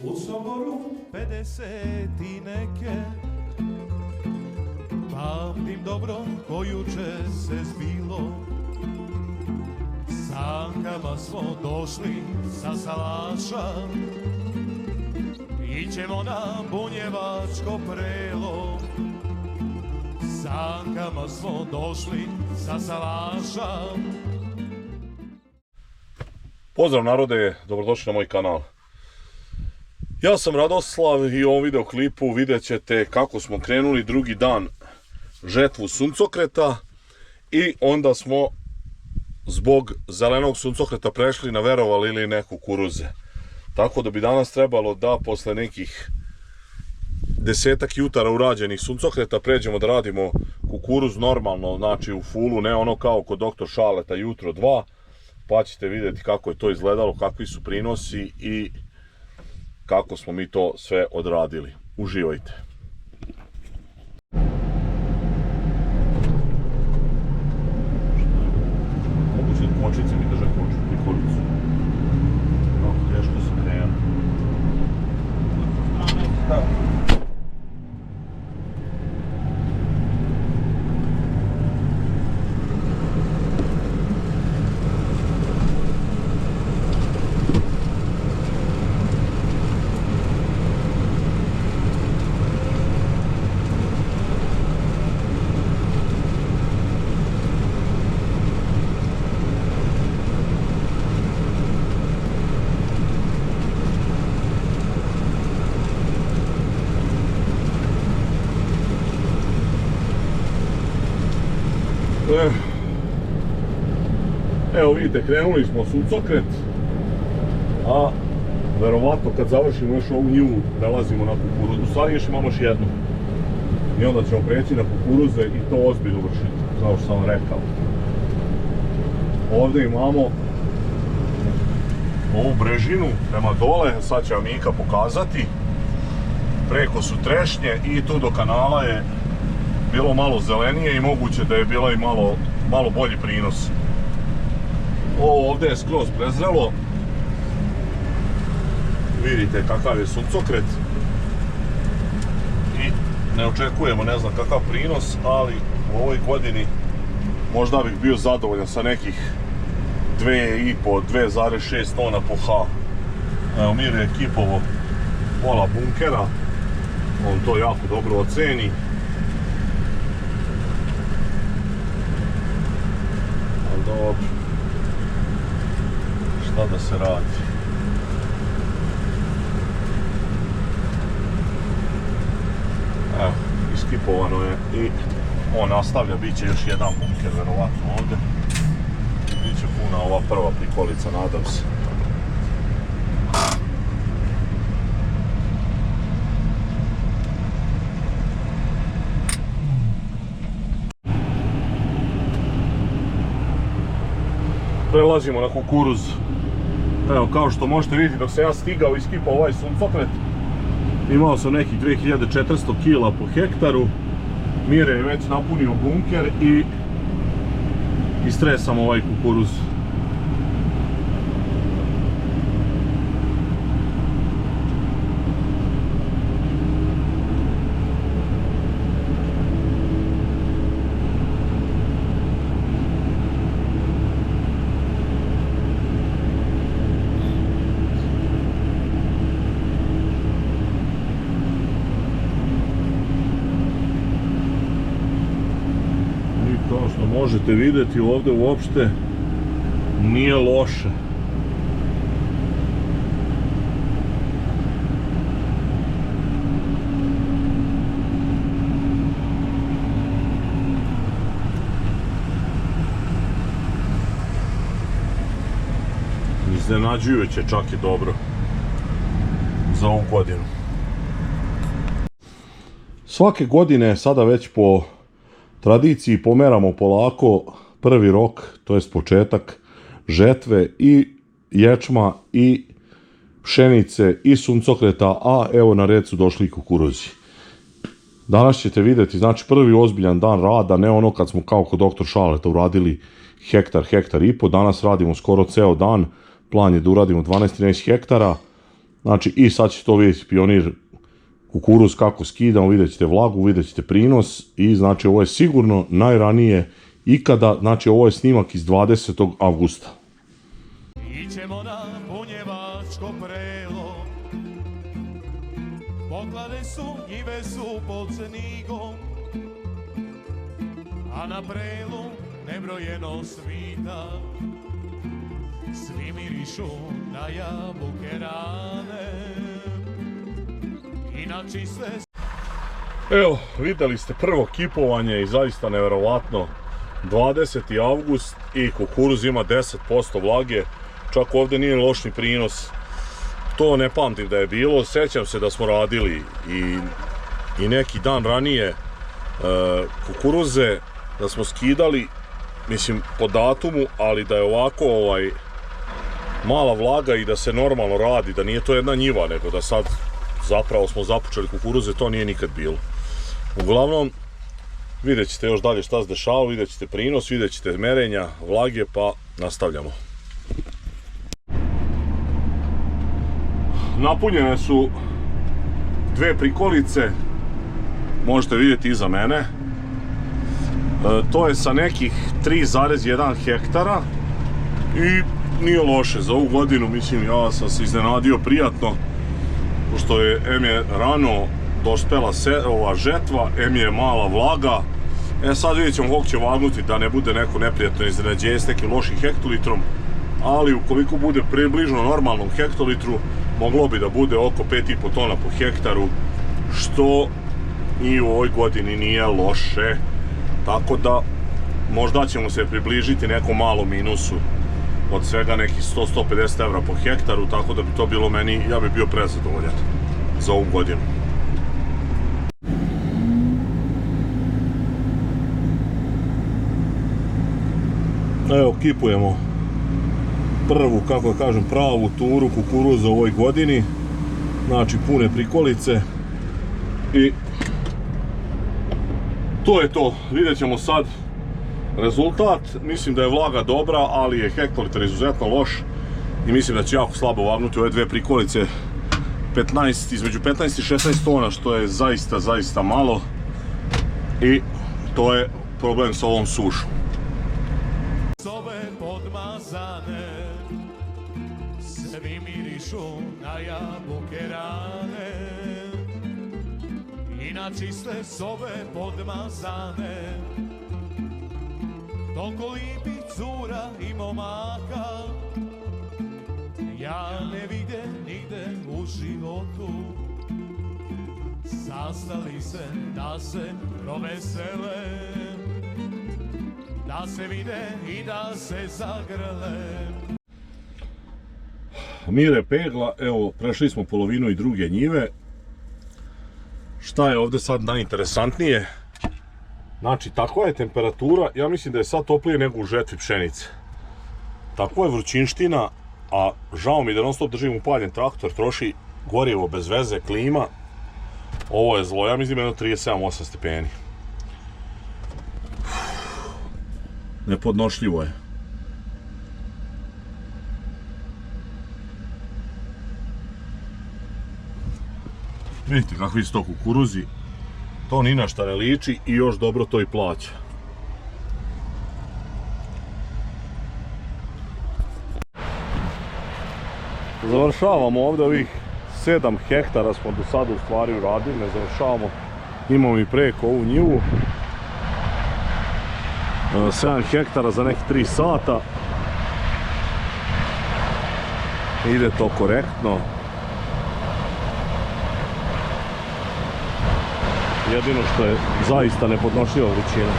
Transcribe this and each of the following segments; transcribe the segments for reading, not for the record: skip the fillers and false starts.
U Somboru 50 i neke, pamtim dobro ko juče se zbilo. Sankama smo došli sa salaša, ićemo na Bunjevačko prelo. Sankama smo došli sa salaša. Pozdrav narode, dobrodošli na moj kanal. Ja sam Radoslav i u ovom videoklipu vidjet ćete kako smo krenuli drugi dan žetvu suncokreta i onda smo zbog zelenog suncokreta prešli na, verovali ili ne, kukuruze. Tako da bi danas trebalo da posle nekih 10-ak jutara urađenih suncokreta pređemo da radimo kukuruz normalno, znači u fulu, ne ono kao kod doktor Šaleta jutro 2, pa ćete vidjeti kako je to izgledalo, kakvi su prinosi i kako smo mi to sve odradili. Uživajte! Moguće da kočice mi drže prikolicu. Kako teško se krenu. Da. Evo vidite, krenuli smo suncokret, a verovatno kad završimo još ovu njivu prelazimo na kukuruz. U stvari još imamo još jednu i onda ćemo preći na kukuruze i to ozbiljno vršiti, kao što sam vam rekao. Ovdje imamo ovu brežinu prema dole, sad će vam Mika pokazati. Preko su trešnje i tu do kanala je bilo malo zelenije i moguće da je bila i malo bolji prinos. Ovo ovdje je skroz prezrelo. Vidite kakav je suncokret. I ne očekujemo ne znam kakav prinos, ali u ovoj godini možda bih bio zadovoljan sa nekih 2,5-2,6 tona po ha. Evo Mir je ekipovo pola bunkera. On to jako dobro oceni. Ali dobro. Šta da se radi? Evo, iskipovano je i on nastavlja, bit će još jedan bunker verovatno ovdje. Biće puna ova prva prikolica, nadam se. Prelazimo na kukuruz. Evo, kao što možete vidjeti, dok sam ja stigao i iskipao ovaj suncokret, imao sam nekih 2400 kila po hektaru. Mire je već napunio bunker i istresam ovaj kukuruz. Možete vidjeti ovdje uopšte nije loše. Iznenađujuće čak i dobro za ovu godinu. Svake godine sada već po tradiciji pomeramo polako prvi rok, to jest početak žetve i ječma i pšenice i suncokreta, a evo na red su došli i kukuruzi. Danas ćete vidjeti, znači prvi ozbiljan dan rada, ne ono kad smo kao kod doktor Šaleta uradili hektar i po, danas radimo skoro ceo dan, plan je da uradimo 12-13 hektara, Znači i sad će to vidjeti Pionir kukuruz kako skidamo, vidjet ćete vlagu, vidjet ćete prinos i znači ovo je sigurno najranije ikada, znači ovo je snimak iz 20. avgusta. Ićemo na Bunjevačko prelo, poklade su, njive su pod snigom, a na prelu nebrojeno svita, svi mirišu na jabuke rane i na čiste. Evo, vidjeli ste prvo kipovanje i zaista nevjerovatno. 20. avgust i kukuruz ima 10% vlage, čak ovdje nije loš ni prinos. To ne pamtim da je bilo, sjećam se da smo radili i neki dan ranije kukuruze, da smo skidali, mislim po datumu, ali da je ovako mala vlaga i da se normalno radi, da nije to jedna njiva, nego da sad zapravo smo započeli kukuruze, to nije nikad bilo. Uglavnom, vidjet ćete još dalje šta se dešava, vidjet ćete prinos, vidjet ćete merenja vlage, pa nastavljamo. Napunjene su dve prikolice, možete vidjeti iza mene. To je sa nekih 3,1 hektara i nije loše za ovu godinu, mislim ja sam se iznenadio prijatno, pošto je rano dospela ova žetva, je mala vlaga. Sad vidjet ćemo koliko će vagnuti, da ne bude neko neprijatno iznenađenje s nekim lošim hektolitrom, ali ukoliko bude približno normalnom hektolitru, moglo bi da bude oko 5,5 tona po hektaru, što i u ovoj godini nije loše. Tako da možda ćemo se približiti nekom malom minusu od svega nekih 100-150 evra po hektaru, tako da bi to bilo meni, ja bi bio prezadovoljan za ovu godinu. Evo, kipujemo prvu, kako da kažem, pravu turu kukuruza u ovoj godini. Znači pune prikolice i to je to. Vidjet ćemo sad rezultat. Mislim da je vlaga dobra, ali je hektolitar izuzetno loš i mislim da će jako slabo vagnuti ove dve prikolice. Između 15 i 16 tona, što je zaista malo, i to je problem sa ovom sušom. Sobe podmazane, svi mirišu na jabuke rane i na čiste sobe podmazane. Toliko lipih cura i momaka ja ne vide nigde u životu. Sastali se da se provesele, da se vide i da se zagrle. Mire pegla, evo prešli smo polovinu i druge njive. Šta je ovdje sad najinteresantnije? Znači, takva je temperatura, ja mislim da je sad toplije nego u žetvi pšenice. Takva je vrućinština, a žao mi da non stop držim upaljen traktor, troši gorivo bez veze, klima. Ovo je zlo, ja mislim jedno 37-8 stepeni. Nepodnošljivo je. Vidite kakvi su to kukuruzi. To ni na šta ne liči i još dobro to i plaća. Završavamo ovdje ovih 7 hektara smo do sada u stvari uradili, ne završavamo. Imamo i preko ovu njivu. 7 hektara za nekih 3 sata. Ide to korektno. Jedino što je zaista nepodnošljiva vrućina.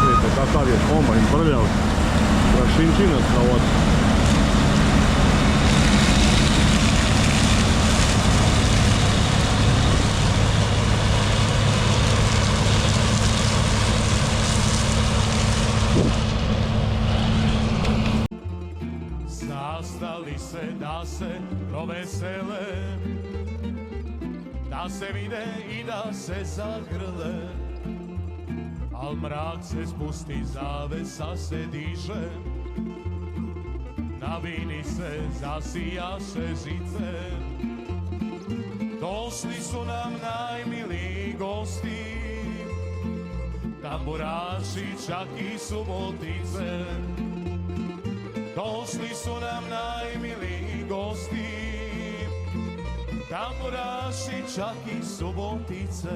Vidite kakav je kombajn prljav. Prašinčina na vodu. Javi se da se provesele, da se vide i da se zagrle, al mrak se spusti, zavesa se diže, na vini se zasijaše žice. Došli su nam najmiliji gosti, tamburaši, čak i subotice. Došli su nam najmiliji gosti, tamburaši, čak i subotice.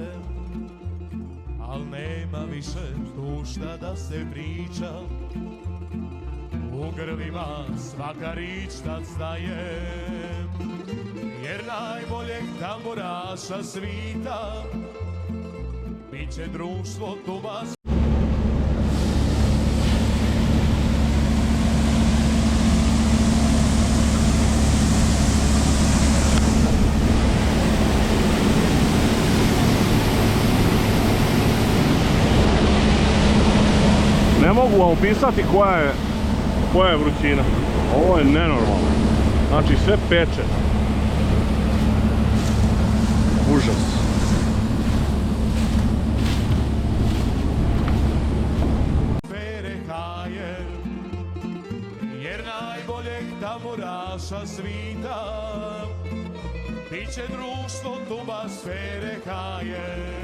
Al nema više tu šta da se priča, u grlima svaka rič tad staje, jer najboljeg tamburaša svita biće društvo tuba. Ne mogu vam opisati koja je vrućina. Ovo je nenormalno. Znači sve peče. Užas. Jer najboljeg tamburaša svita biće društvo tuba sfere kaje.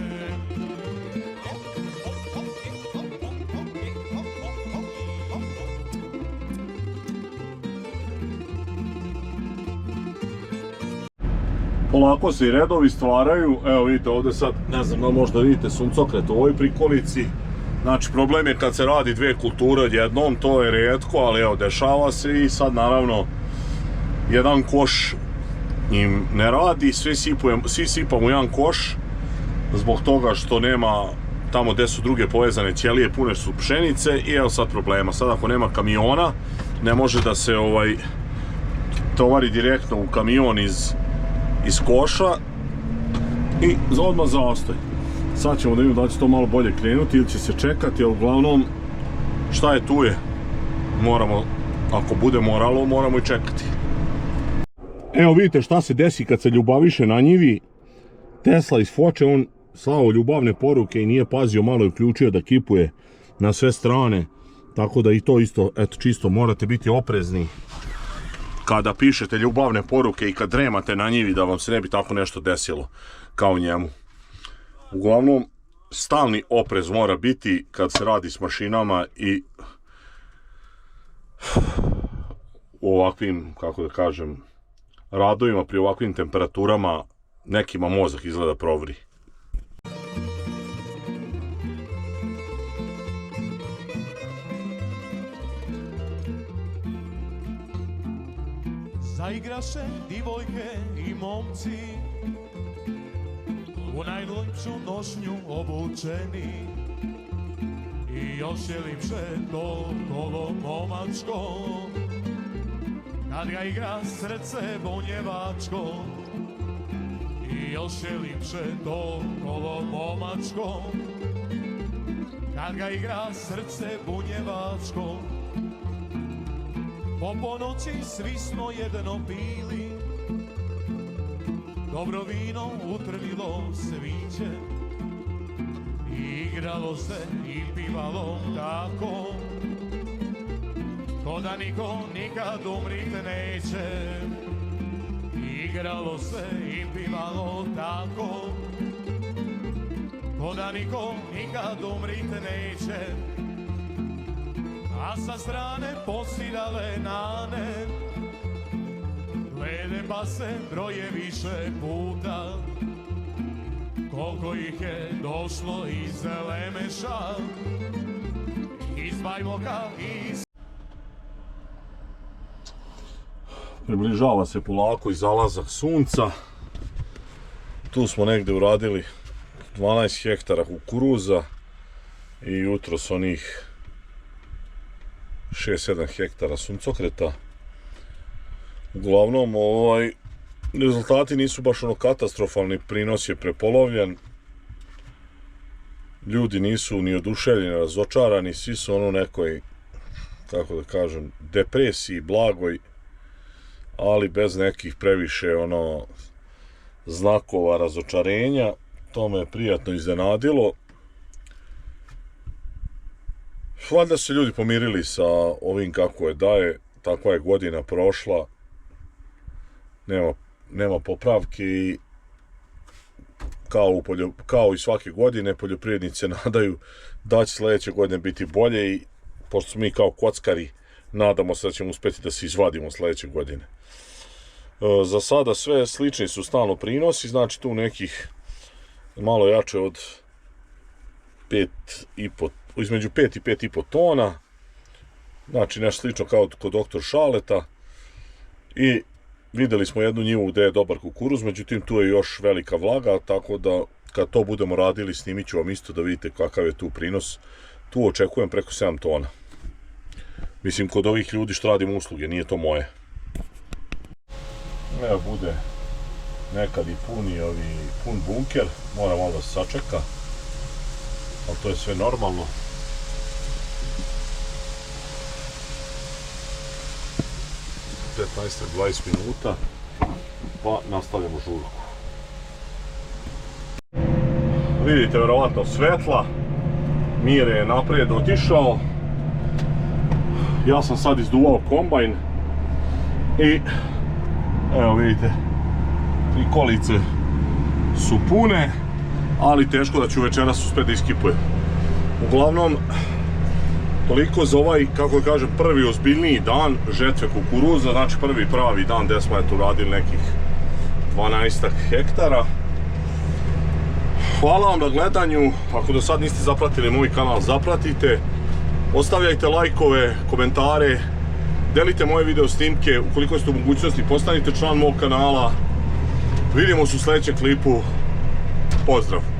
Polako se i redovi stvaraju, evo vidite ovdje sad, ne znam da možda vidite suncokret u ovoj prikolici. Znači problem je kad se radi dvije kulture odjednom, to je rijetko, ali evo dešava se i sad naravno jedan koš im ne radi, svi sipamo u jedan koš zbog toga što nema tamo gdje su druge povezane ćelije, pune su pšenice i evo sad problema. Sad ako nema kamiona, ne može da se tovari direktno u kamion iz koša i odmah zaostoj. Sad ćemo da vidimo da će to malo bolje krenuti ili će se čekati, ali uglavnom šta je tu je. Moramo, ako bude moralo, moramo i čekati. Evo vidite šta se desi kad se ljubaviše na njivi. Tesla iz Foče, on slao ljubavne poruke i nije pazio, malo je uključio da kipuje na sve strane. Tako da i to isto, eto čisto morate biti oprezni kada pišete ljubavne poruke i kad dremate na njivi, da vam se ne bi tako nešto desilo kao njemu. Uglavnom, stalni oprez mora biti kad se radi s mašinama i u ovakvim, kako da kažem, radovima pri ovakvim temperaturama nekima mozak izgleda provri. Zaigraše divojke i momci, u najlepšu nošnju obučeni, i još je lipše to kolo momačko, kad ga igra srce bunjevačko. I još je lipše to kolo momačko, kad ga igra srce bunjevačko. Po ponoći svi smo jedno pili, dobro vino utrnilo sviće, igralo se i pivalo tako, ko da niko nikad umrit neće. Igralo se i pivalo tako, ko da niko nikad umrit neće. A sa strane posirale nane, glede pa se broje više puta, koliko ih je došlo iz Lemeša, iz Bajmoka, iz... Približava se polako i zalazak sunca. Tu smo negde uradili 12 hektara kukuruza i jutros onih 6-7 hektara suncokreta. Uglavnom, rezultati nisu baš ono katastrofalni, prinos je prepolovljen. Ljudi nisu ni oduševljeni, razočarani, svi su ono nekoj, kako da kažem, depresiji, blagoj. ali bez nekih previše znakova razočarenja. To me je prijatno iznenadilo. Valjda su se ljudi pomirili sa ovim kako je da je, takva je godina prošla, nema popravke i kao i svake godine poljoprivrednici se nadaju da će sljedeće godine biti bolje i pošto smo mi kao kockari nadamo se da ćemo uspjeti da se izvadimo sljedeće godine. Za sada sve slični su stalno prinosi, znači tu nekih malo jače od 5,5, između 5 i 5,5 tona, znači nešto slično kao kod doktor Šaleta. I vidjeli smo jednu njivu gdje je dobar kukuruz, međutim tu je još velika vlaga, tako da kad to budemo radili snimit ću vam isto da vidite kakav je tu prinos. Tu očekujem preko 7 tona. Mislim, kod ovih ljudi što radim usluge, nije to moje. Evo bude nekad i pun bunker, mora malo da se sačeka, ali to je sve normalno. Petnaestak, 20 minuta, pa nastavljamo žurku. Vidite verovatno svetla, Mire je naprijed otišao. Ja sam sad izduvao kombajn i evo vidite, prikolice su pune, ali teško da ću večeras uspjeti da iskipujem. Uglavnom, toliko za ovaj, kako kažem, prvi ozbiljniji dan žetve kukuruza, znači prvi pravi dan gdje smo tu radili nekih 12 hektara. Hvala vam na gledanju, ako do sad niste zapratili moj kanal, zapratite. Ostavljajte lajkove, komentare, delite moje video snimke, ukoliko ste u mogućnosti postanite član mog kanala. Vidimo se u sljedećem klipu, pozdrav!